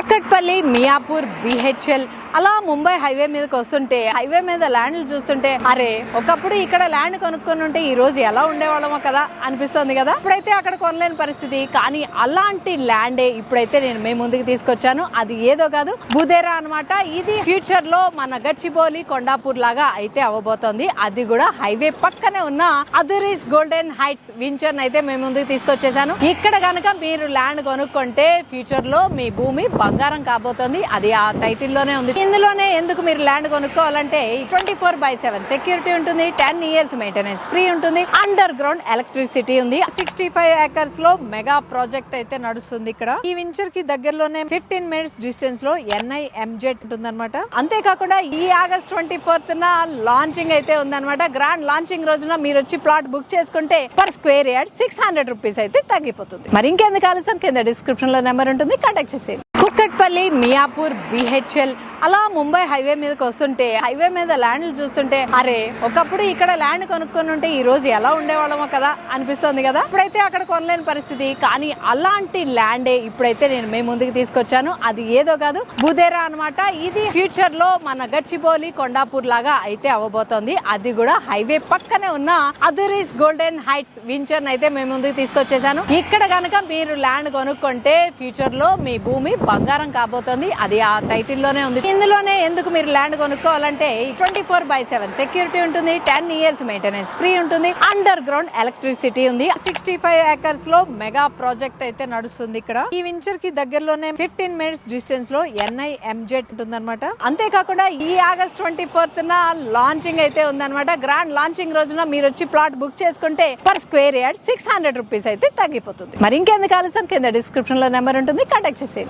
Kukatpally, Miyapur, BHEL అలా Mumbai highway మీదకి వస్తుంటే హైవే మీద ల్యాండ్లు చూస్తుంటే అరే ఒకప్పుడు ఇక్కడ ల్యాండ్ కొనుక్కొని ఉంటే ఈ రోజు ఎలా ఉండేవాళ్ళమో కదా అనిపిస్తుంది కదా. ఇప్పుడైతే అక్కడ కొనలేని పరిస్థితి, కానీ అలాంటి ల్యాండే ఇప్పుడైతే నేను మీ ముందుకు తీసుకొచ్చాను. అది ఏదో కాదు, బుదేరా అన్నమాట. ఇది ఫ్యూచర్ లో మన గచ్చిబౌలి, కొండాపూర్ లాగా అయితే అవ్వబోతోంది. అది కూడా హైవే పక్కనే ఉన్న అదురీస్ గోల్డెన్ హైట్స్ వెంచర్ అయితే మేము ముందుకు తీసుకొచ్చేసాను. ఇక్కడ గనక మీరు ల్యాండ్ కొనుక్కుంటే ఫ్యూచర్ లో మీ భూమి బంగారం కాబోతోంది. అది ఆ టైటిల్ లోనే ఉంది. ఇందులోనే ఎందుకు మీరు ల్యాండ్ కొనుక్కోవాలంటే 24/7 సెక్యూరిటీ ఉంటుంది, 10 years మెయింటెనెన్స్ ఫ్రీ ఉంటుంది, అండర్ గ్రౌండ్ ఎలక్ట్రిసిటీ ఉంది. 65 acres లో మెగా ప్రాజెక్ట్ అయితే నడుస్తుంది. ఇక్కడ ఈ వెంచర్ కి దగ్గరలోనే 15 minutes డిస్టెన్స్ లో NIMZ ఉంటుందన్నమాట. అంతేకాకుండా ఈ August 24th లాంచింగ్ అయితే ఉందన్నమాట. గ్రాండ్ లాంచింగ్ రోజున మీరు వచ్చి ప్లాట్ బుక్ చేసుకుంటే పర్ స్క్వేర్ యార్డ్ 600 రూపీస్ అయితే తగ్గిపోతుంది. మరి ఇంకెందుకు ఆలస్యం, కింద డిస్క్రిప్షన్ లో నెంబర్ ఉంటుంది, కాంటాక్ట్ చేసేయండి. కుక్కట్పల్లి, మియాపూర్, బిహెచ్ఎల్ అలా ముంబై హైవే మీదకి వస్తుంటే హైవే మీద ల్యాండ్లు చూస్తుంటే అరే ఒకప్పుడు ఇక్కడ ల్యాండ్ కొనుక్కొని ఉంటే ఈ రోజు ఎలా ఉండేవాళ్ళమో కదా అనిపిస్తుంది కదా. ఇప్పుడైతే అక్కడ కొనలేని పరిస్థితి, కానీ అలాంటి ల్యాండే ఇప్పుడైతే నేను మీ ముందుకు తీసుకొచ్చాను. అది ఏదో కాదు, బుదేరా అన్నమాట. ఇది ఫ్యూచర్ లో మన గచ్చిబౌలి, కొండాపూర్ లాగా అయితే అవ్వబోతోంది. అది కూడా హైవే పక్కనే ఉన్న అదురీస్ గోల్డెన్ హైట్స్ వెంచర్ అయితే మేము ముందుకు తీసుకొచ్చేసాను. ఇక్కడ గనక మీరు ల్యాండ్ కొనుక్కుంటే ఫ్యూచర్ లో మీ భూమి బంగారం కాబోతోంది. అది ఆ టైటిల్ లోనే ఉంది. ఇందులోనే ఎందుకు మీరు ల్యాండ్ కొనుక్కోవాలంటే 24/7 సెక్యూరిటీ ఉంటుంది, 10 years మెయింటెనెన్స్ ఫ్రీ ఉంటుంది, అండర్ గ్రౌండ్ ఎలక్ట్రిసిటీ ఉంది. 65 acres లో మెగా ప్రాజెక్ట్ అయితే నడుస్తుంది. ఇక్కడ ఈ వెంచర్ కి దగ్గరలోనే 15 minutes డిస్టెన్స్ లో NIMZ ఉంటుందన్నమాట. అంతేకాకుండా ఈ August 24th లాంచింగ్ అయితే ఉందన్నమాట. గ్రాండ్ లాంచింగ్ రోజున మీరు వచ్చి ప్లాట్ బుక్ చేసుకుంటే పర్ స్క్వేర్ యార్డ్ 600 రూపీస్ అయితే తగ్గిపోతుంది. మరి ఇంకెందుకు ఆలస్యం, కింద డిస్క్రిప్షన్ లో నెంబర్ ఉంటుంది, కాంటాక్ట్ చేసేయండి.